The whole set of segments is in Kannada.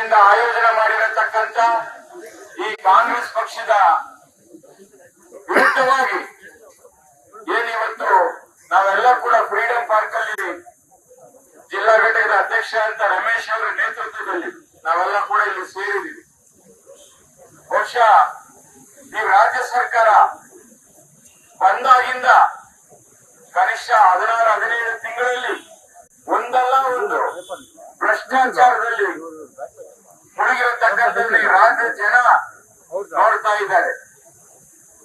ವರ್ಷದಿಂದ ಆಯೋಜನೆ ಮಾಡಿರತಕ್ಕಂತ ಈ ಕಾಂಗ್ರೆಸ್ ಪಕ್ಷದ ವಿರುದ್ಧವಾಗಿ ಏನಿವತ್ತು ನಾವೆಲ್ಲ ಕೂಡ ಫ್ರೀಡಂ ಪಾರ್ಕ್ ಅಲ್ಲಿ ಜಿಲ್ಲಾ ಘಟಕದ ಅಧ್ಯಕ್ಷ ಅಂತ ರಮೇಶ್ ಅವರ ನೇತೃತ್ವದಲ್ಲಿ ನಾವೆಲ್ಲ ಕೂಡ ಇಲ್ಲಿ ಸೇರಿದ್ದೀವಿ. ಬಹುಶಃ ಈ ರಾಜ್ಯ ಸರ್ಕಾರ ಬಂದಾಗಿಂದ ಕನಿಷ್ಠ 16-17 ತಿಂಗಳಲ್ಲಿ ಒಂದಲ್ಲ ಒಂದು ಭ್ರಷ್ಟಾಚಾರದಲ್ಲಿ ಮುಳುಗಿರತಕ್ಕಂಥದ್ದು ಈ ರಾಜ್ಯದ ಜನ ನೋಡ್ತಾ ಇದ್ದಾರೆ.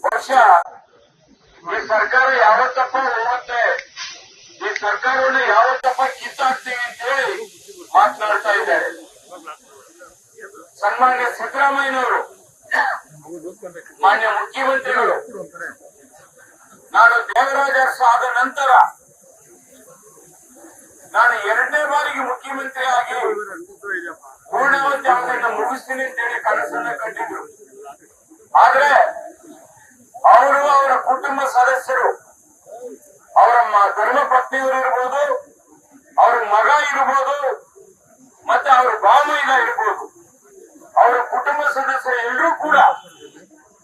ಬಹುಶಃ ಈ ಸರ್ಕಾರ ಯಾವತ್ತಪ್ಪ ಹೋಗುತ್ತೆ, ಈ ಸರ್ಕಾರವನ್ನು ಯಾವತ್ತಪ್ಪ ಕಿತ್ತಾಕ್ತೀವಿ ಅಂತ ಹೇಳಿ ಮಾತನಾಡ್ತಾ ಇದ್ದಾರೆ. ಸನ್ಮಾನ್ಯ ಸಿದ್ದರಾಮಯ್ಯನವರು, ಮಾನ್ಯ ಮುಖ್ಯಮಂತ್ರಿಗಳು, ನಾನು ದೇವರಾಜ ಅರಸು ಆದ ನಂತರ ನಾನು 2ನೇ ಬಾರಿಗೆ ಮುಖ್ಯಮಂತ್ರಿ ಆಗಿ ಪೂರ್ಣಾವತಿ ಅವಧಿಯನ್ನು ಮುಗಿಸ್ತೀನಿ ಅಂತ ಹೇಳಿ ಕನಸನ್ನ ಕಂಡಿದ್ರು. ಆದ್ರೆ ಅವರು, ಅವರ ಕುಟುಂಬ ಸದಸ್ಯರು, ಅವರ ಧರ್ಮ ಪತ್ನಿಯವರು ಇರ್ಬೋದು, ಅವ್ರ ಮಗ ಇರ್ಬೋದು, ಮತ್ತೆ ಅವ್ರ ಬಾಮೈದ ಇರ್ಬೋದು, ಅವರ ಕುಟುಂಬ ಸದಸ್ಯರು ಎಲ್ಲರೂ ಕೂಡ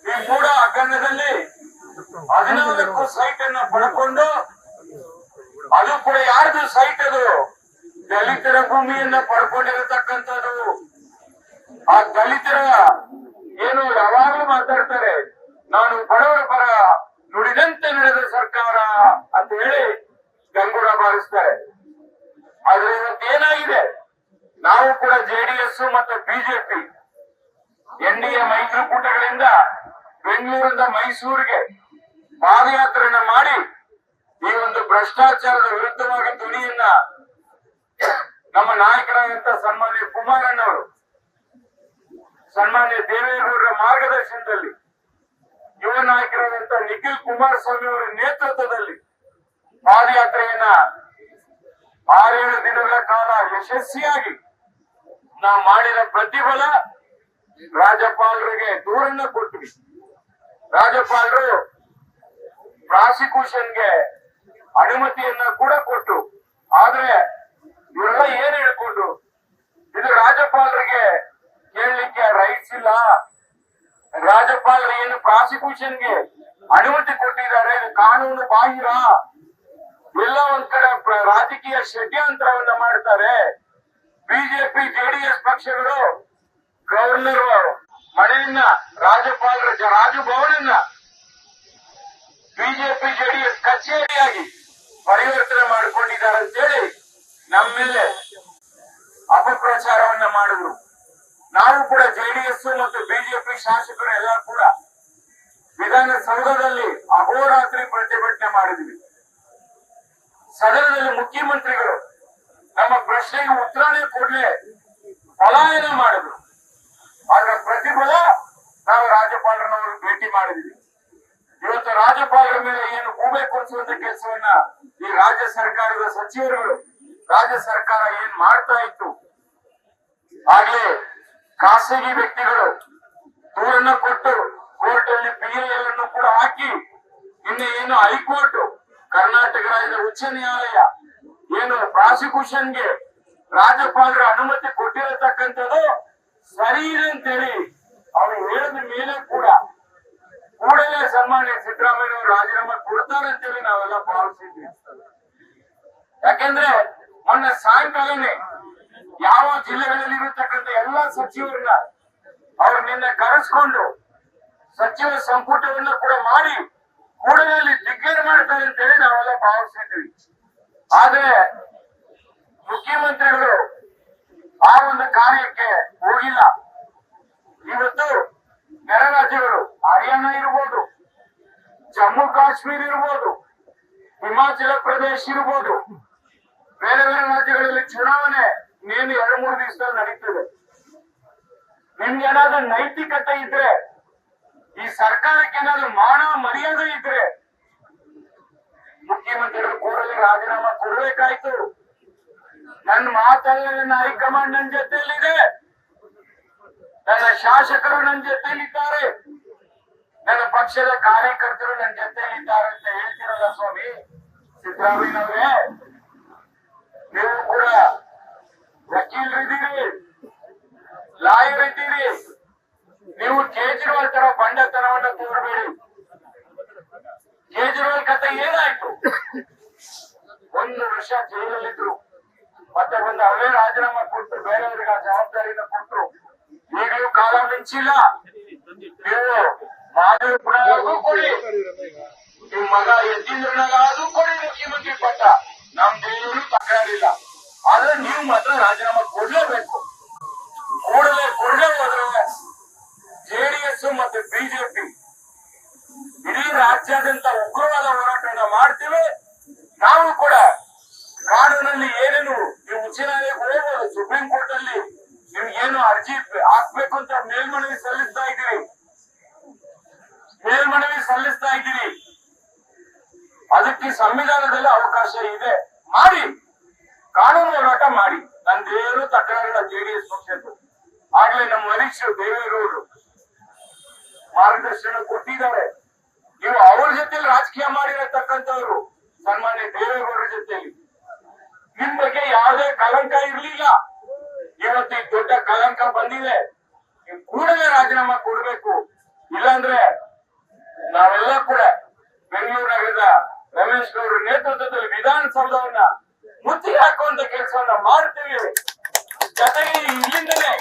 ಈ ಮೂಡ ಹಗರಣದಲ್ಲಿ 14 ಸೈಟ್ ಅನ್ನ ಪಡ್ಕೊಂಡು, ಅದು ಕೂಡ ಯಾರ್ದು ಸೈಟ್, ಅದು ದಲಿತರ ಭೂಮಿಯನ್ನ ಪಡ್ಕೊಂಡಿರತಕ್ಕಂಥದ್ದು. ಆ ದಲಿತರ ಏನು ಯಾವಾಗಲೂ ಮಾತಾಡ್ತಾರೆ, ನಾನು ಬಡವರ ಪರ ನುಡಿದಂತೆ ನಡೆದ ಸರ್ಕಾರ ಅಂತ ಹೇಳಿ ಗಂಗೂರ ಬಾರಿಸ್ತಾರೆ. ಆದ್ರೆ ಇವತ್ತೇನಾಗಿದೆ, ನಾವು ಕೂಡ ಜೆಡಿಎಸ್ ಮತ್ತು ಬಿಜೆಪಿ NDA ಮೈತ್ರಿಕೂಟಗಳಿಂದ ಬೆಂಗಳೂರಿಂದ ಮೈಸೂರಿಗೆ ಪಾದಯಾತ್ರೆಯನ್ನ ಮಾಡಿ ಈ ಒಂದು ಭ್ರಷ್ಟಾಚಾರದ ವಿರುದ್ಧವಾಗಿ ಧ್ವನಿಯನ್ನ ನಮ್ಮ ನಾಯಕರಾದಂತ ಸನ್ಮಾನ್ಯ ಕುಮಾರಣ್ಣವರು, ಸನ್ಮಾನ್ಯ ದೇವೇಗೌಡರ ಮಾರ್ಗದರ್ಶನದಲ್ಲಿ, ಯುವ ನಾಯಕರಾದಂತ ನಿಖಿಲ್ ಕುಮಾರಸ್ವಾಮಿ ಅವರ ನೇತೃತ್ವದಲ್ಲಿ ಪಾದಯಾತ್ರೆಯನ್ನ 6-7 ದಿನಗಳ ಕಾಲ ಯಶಸ್ವಿಯಾಗಿ ನಾವು ಮಾಡಿದ ಪ್ರತಿಫಲ ರಾಜ್ಯಪಾಲರಿಗೆ ದೂರನ್ನ ಕೊಟ್ವಿ. ರಾಜ್ಯಪಾಲರು ಪ್ರಾಸಿಕ್ಯೂಷನ್ಗೆ ಅನುಮತಿಯನ್ನ ಕೂಡ ಕೊಟ್ಟರು. ಆದ್ರೆ ಇವರೆಲ್ಲ ಏನ್ ಹೇಳ್ಕೊಂಡ್ರು, ಇದು ರಾಜ್ಯಪಾಲರಿಗೆ ಕೇಳಲಿಕ್ಕೆ ರೈಟ್ಸ್ ಇಲ್ಲ, ರಾಜ್ಯಪಾಲರು ಏನು ಪ್ರಾಸಿಕ್ಯೂಷನ್ಗೆ ಅನುಮತಿ ಕೊಟ್ಟಿದ್ದಾರೆ, ಇದು ಕಾನೂನು ಬಾಹಿರ, ಎಲ್ಲ ಒಂದ್ ಕಡೆ ರಾಜಕೀಯ ಷಡ್ಯಂತ್ರವನ್ನ ಮಾಡ್ತಾರೆ. ಬಿಜೆಪಿ ಜೆಡಿಎಸ್ ಪಕ್ಷಗಳು ಗವರ್ನರ್ ಮನೆಯನ್ನ, ರಾಜ್ಯಪಾಲರ ರಾಜಭವನನ್ನ ಬಿಜೆಪಿ ಜೆಡಿಎಸ್ ಕಚೇರಿಯಾಗಿ ಪರಿವರ್ತನೆ ಮಾಡಿಕೊಂಡಿದ್ದಾರೆ ಅಂತೇಳಿ ನಮ್ಮ ಮೇಲೆ ಅಪಪ್ರಚಾರವನ್ನ ಮಾಡಿದ್ರು. ನಾವು ಕೂಡ ಜೆಡಿಎಸ್ ಮತ್ತು ಬಿಜೆಪಿ ಶಾಸಕರು ಎಲ್ಲ ಕೂಡ ವಿಧಾನಸೌಧದಲ್ಲಿ ಅಹೋರಾತ್ರಿ ಪ್ರತಿಭಟನೆ ಮಾಡಿದ್ವಿ. ಸದನದಲ್ಲಿ ಮುಖ್ಯಮಂತ್ರಿಗಳು ನಮ್ಮ ಪ್ರಶ್ನೆಗೆ ಉತ್ತರನೇ ಕೊಡ್ಲೆ ಪಲಾಯನ ಮಾಡಿದ್ರು. ಅದರ ಪ್ರತಿಫಲ ನಾವು ರಾಜ್ಯಪಾಲರನ್ನು ಭೇಟಿ ಮಾಡಿದ್ವಿ. ಇವತ್ತು ರಾಜ್ಯಪಾಲರ ಮೇಲೆ ಏನು ಗೂಬೆ ಕೊಡಿಸುವಂತ ಕೆಲಸವನ್ನ ಈ ರಾಜ್ಯ ಸರ್ಕಾರದ ಸಚಿವರುಗಳು, ರಾಜ್ಯ ಸರ್ಕಾರ ಏನ್ ಮಾಡ್ತಾ ಇತ್ತು, ಆಗ್ಲೇ ಖಾಸಗಿ ವ್ಯಕ್ತಿಗಳು ದೂರನ್ನ ಕೊಟ್ಟು ಕೋರ್ಟ್ ಅಲ್ಲಿ PIL ಅನ್ನು ಕೂಡ ಹಾಕಿ, ಇನ್ನು ಏನು ಹೈಕೋರ್ಟ್, ಕರ್ನಾಟಕ ರಾಜ್ಯದ ಉಚ್ಚ ನ್ಯಾಯಾಲಯ ಏನು ಪ್ರಾಸಿಕ್ಯೂಷನ್ಗೆ ರಾಜ್ಯಪಾಲರ ಅನುಮತಿ ಕೊಟ್ಟಿರತಕ್ಕಂಥದ್ದು ಸರಿ ಇದೆ ಅಂತೇಳಿ ಅವರು ಹೇಳಿದ ಮೇಲೆ ಕೂಡ ಕೂಡಲೇ ಸನ್ಮಾನ್ಯ ಸಿದ್ದರಾಮಯ್ಯ ಅವರು ರಾಜೀನಾಮೆ ಕೊಡ್ತಾರೆ ಅಂತೇಳಿ ನಾವೆಲ್ಲ ಭಾವಿಸಿದ್ವಿ. ಯಾಕೆಂದ್ರೆ ಮೊನ್ನೆ ಸಾಯಂಕಾಲನೇ ಯಾವ ಜಿಲ್ಲೆಗಳಲ್ಲಿ ಇರತಕ್ಕಂಥ ಎಲ್ಲಾ ಸಚಿವರನ್ನ ಅವ್ರು ನಿನ್ನೆ ಕರೆಸ್ಕೊಂಡು ಸಚಿವ ಸಂಪುಟವನ್ನ ಕೂಡ ಮಾಡಿ ಕೂಡಲೇ ಅಲ್ಲಿ ಡಿಕ್ಲೇರ್ ಮಾಡ್ತಾರೆ ಅಂತ ಹೇಳಿ ನಾವೆಲ್ಲ ಭಾವಿಸಿದ್ವಿ. ಆದ್ರೆ ಮುಖ್ಯಮಂತ್ರಿಗಳು ಆ ಒಂದು ಕಾರ್ಯಕ್ಕೆ ಹೋಗಿಲ್ಲ. ಇವತ್ತು ನೆರೆ ರಾಜ್ಯಗಳು ಹರಿಯಾಣ ಇರ್ಬೋದು, ಜಮ್ಮು ಕಾಶ್ಮೀರ ಇರ್ಬೋದು, ಹಿಮಾಚಲ ಪ್ರದೇಶ ಇರ್ಬೋದು, ಬೇರೆ ಬೇರೆ ರಾಜ್ಯಗಳಲ್ಲಿ ಚುನಾವಣೆ ಇನ್ನೇನು 2-3 ದಿವಸದಲ್ಲಿ ನಡೀತದೆ. ನಿಮ್ಗೆ ಏನಾದ್ರೂ ನೈತಿಕತೆ ಇದ್ರೆ, ಈ ಸರ್ಕಾರಕ್ಕೆ ಏನಾದ್ರೂ ಮಾನ ಮರ್ಯಾದೆ ಇದ್ರೆ ಮುಖ್ಯಮಂತ್ರಿಗಳು ಕೂಡಲೇ ರಾಜೀನಾಮೆ ಕೊಡಬೇಕಾಯ್ತು. ನನ್ನ ಮಾತಲ್ಲ, ನನ್ನ ಹೈಕಮಾಂಡ್ ನನ್ನ ಜೊತೆಯಲ್ಲಿದೆ, ನನ್ನ ಶಾಸಕರು ನನ್ನ ಜೊತೆಯಲ್ಲಿದ್ದಾರೆ, ನನ್ನ ಪಕ್ಷದ ಕಾರ್ಯಕರ್ತರು ನನ್ನ ಜೊತೆಯಲ್ಲಿದ್ದಾರೆ ಅಂತ ಹೇಳ್ತಿರಲ್ಲ ಸ್ವಾಮಿ ಸಿದ್ದರಾಮಯ್ಯನವರೇ. ನೀವು ಕೂಡ ವಕೀಲರಿದ್ದೀರಿ, ಲಾಯರ್ ಇದ್ದೀರಿ, ನೀವು ಕೇಜ್ರಿವಾಲ್ ತರ ಬಂಡತನವನ್ನ ತೋರಬೇಡಿ. ಕೇಜ್ರಿವಾಲ್ ಕತೆ ಏನಾಯ್ತು? 1 ವರ್ಷ ಜೈಲಲ್ಲಿದ್ರು, ಮತ್ತೆ ಒಂದು ಅವರೇ ರಾಜೀನಾಮೆ ಕೊಟ್ಟು ಬೇರೆಯವ್ರಿಗೆ ಆ ಜವಾಬ್ದಾರಿನ ಕೊಟ್ರು. ಈಗಲೂ ಕಾಲ ಮಿಂಚಿಲ್ಲ. ನೀವು ಮಾಧವಿ ಪುರಾಗೂ ಕೊಡಿ, ನಿಮ್ ಮಗ ಯತೀಂದ್ರನಾಗೂ ಕೊಡಿ ಮುಖ್ಯಮಂತ್ರಿ ಪಟ್ಟ, ನಮ್ದೇನು ತಕರಾರಿಲ್ಲ. ಆದ್ರೆ ನೀವು ಮಾತ್ರ ರಾಜೀನಾಮೆ ಕೊಡ್ಲೇಬೇಕು. ಕೊಡಲೇ ಹೋದ್ರೆ ಜೆಡಿಎಸ್ ಮತ್ತೆ ಬಿಜೆಪಿ ಇಡೀ ರಾಜ್ಯಾದ್ಯಂತ ಉಗ್ರವಾದ ಹೋರಾಟವನ್ನ ಮಾಡ್ತೀವಿ. ನಾವು ಕೂಡ ಕಾನೂನಲ್ಲಿ ಏನೇನು ನೀವು ಉಚ್ಚ ನ್ಯಾಯಾಲಯಕ್ಕೆ ಹೋಗ್ಬೋದು, ಸುಪ್ರೀಂ ಕೋರ್ಟ್ ಅಲ್ಲಿ ನೀವು ಏನು ಅರ್ಜಿ ಹಾಕ್ಬೇಕು ಅಂತ ಮೇಲ್ಮನವಿ ಸಲ್ಲಿಸ್ತಾ ಇದ್ದೀರಿ. ಅದಕ್ಕೆ ಸಂವಿಧಾನದಲ್ಲಿ ಅವಕಾಶ ಇದೆ, ಮಾಡಿ, ಕಾನೂನು ಹೋರಾಟ ಮಾಡಿ. ನಂದೇನು ತಕರಾರಿಲ್ಲ ಜೆಡಿಎಸ್ ಪಕ್ಷದ್ದು. ಆಗ್ಲೇ ನಮ್ಮ ವರಿಷ್ಠರು ದೇವೇಗೌಡರು ಮಾರ್ಗದರ್ಶನ ಕೊಟ್ಟಿದ್ದಾರೆ. ನೀವು ಅವ್ರ ಜೊತೆಲಿ ರಾಜಕೀಯ ಮಾಡಿರತಕ್ಕಂಥವ್ರು, ಸನ್ಮಾನ್ಯ ದೇವೇಗೌಡರ ಜೊತೆಲಿ ನಿಮ್ ಬಗ್ಗೆ ಯಾವುದೇ ಕಲಂಕ ಇರ್ಲಿಲ್ಲ. ಇವತ್ತು ಈ ದೊಡ್ಡ ಕಲಂಕ ಬಂದಿದೆ. ನೀವು ಕೂಡಲೇ ರಾಜೀನಾಮೆ ಕೊಡ್ಬೇಕು. ಇಲ್ಲಾಂದ್ರೆ ನಾವೆಲ್ಲ ಕೂಡ ಬೆಂಗಳೂರು ನಗರದ ರಮೇಶ್ ಗೌಡ್ರ ನೇತೃತ್ವದಲ್ಲಿ ವಿಧಾನಸೌಧವನ್ನ ಮುತ್ತಿಗೆ ಹಾಕುವಂತ ಕೆಲಸವನ್ನ ಮಾಡ್ತೀವಿ. ಜೊತೆಗೆ ಇಲ್ಲಿಂದಲೇ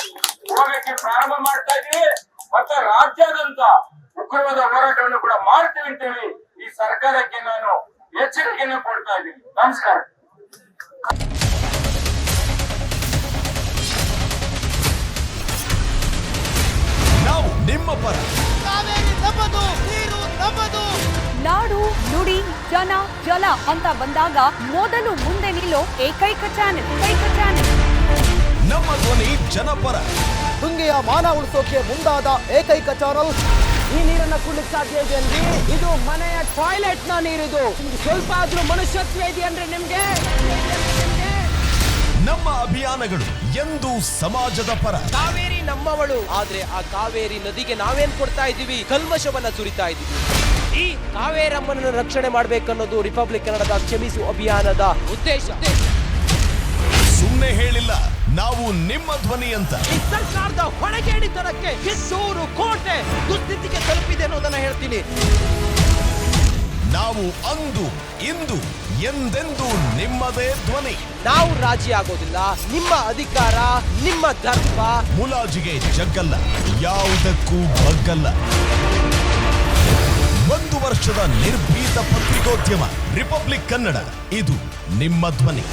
ಹೋಗಕ್ಕೆ ಪ್ರಾರಂಭ ಮಾಡ್ತಾ ಇದೀವಿ. ಮತ್ತೆ ರಾಜ್ಯಾದ್ಯಂತ ಉಗ್ರವಾದ ಹೋರಾಟವನ್ನು ಕೂಡ ಮಾಡ್ತೀವಿ ಅಂತೇಳಿ ಈ ಸರ್ಕಾರಕ್ಕೆ ನಾನು ಎಚ್ಚರಿಕೆಯನ್ನು ಕೊಡ್ತಾ ಇದ್ದೀನಿ. ನಮಸ್ಕಾರ. ನಾವು ನಿಮ್ಮ ಪರ. ನಾಡು ನುಡಿ ಜನ ಜಲ ಅಂತ ಬಂದಾಗ ಮೊದಲು ಮುಂದೆ ನಿಲ್ಲೋ ಏಕೈಕ ಚಾನೆಲ್ ನಮ್ಮ ಧ್ವನಿ ಜನಪರ. ತುಂಗೆಯ ಮಾನ ಉಳಿಸೋಕೆ ಮುಂದಾದ ಏಕೈಕ ಚಾನಲ್. ಈ ನೀರನ್ನ ಕುಡಿಲಿಕ್ಕೆ ಸಾಧ್ಯ ಇದೆ ಅಂದ್ರೆ ಇದು ಮನೆಯ ಟಾಯ್ಲೆಟ್ ನ ನೀರಿದು. ಸ್ವಲ್ಪ ಆದ್ರೂ ಮನುಷ್ಯತ್ವ ಇದೆ ಅಂದ್ರೆ ನಿಮ್ಗೆ. ನಮ್ಮ ಅಭಿಯಾನಗಳು ಎಂದು ಸಮಾಜದ ಪರ. ಕಾವೇರಿ ನಮ್ಮವಳು, ಆದ್ರೆ ಆ ಕಾವೇರಿ ನದಿಗೆ ನಾವೇನ್ ಕೊಡ್ತಾ ಇದೀವಿ? ಕಲ್ಮಶವನ್ನ ಸುರಿತಾ ಇದೀವಿ. ಈ ಕಾವೇರಮ್ಮನನ್ನು ರಕ್ಷಣೆ ಮಾಡ್ಬೇಕನ್ನೋದು ರಿಪಬ್ಲಿಕ್ ಕನ್ನಡದ ಕ್ಷಮಿಸು ಅಭಿಯಾನದ ಉದ್ದೇಶ. ಸುಮ್ಮನೆ ಹೇಳಿಲ್ಲ, ನಾವು ನಿಮ್ಮ ಧ್ವನಿ ಅಂತ. ಈ ಸರ್ಕಾರದ ಹೊಣೆಗೇಡಿತನಕ್ಕೆ ಕಿತ್ತೂರು ಕೋಟೆ ದುಸ್ಥಿತಿಗೆ ತಲುಪಿದೆ ಅನ್ನೋದನ್ನ ಹೇಳ್ತೀನಿ. ನಾವು ಅಂದು ಇಂದು ಎಂದೆಂದು ನಿಮ್ಮದೇ ಧ್ವನಿ. ನಾವು ರಾಜಿ ಆಗೋದಿಲ್ಲ. ನಿಮ್ಮ ಅಧಿಕಾರ, ನಿಮ್ಮ ಧರ್ಮ ಮುಲಾಜಿಗೆ ಜಗ್ಗಲ್ಲ, ಯಾವುದಕ್ಕೂ ಬಗ್ಗಲ್ಲ. 1 ವರ್ಷದ ನಿರ್ಭೀತ ಪತ್ರಿಕೋದ್ಯಮ ರಿಪಬ್ಲಿಕ್ ಕನ್ನಡ, ಇದು ನಿಮ್ಮ ಧ್ವನಿ.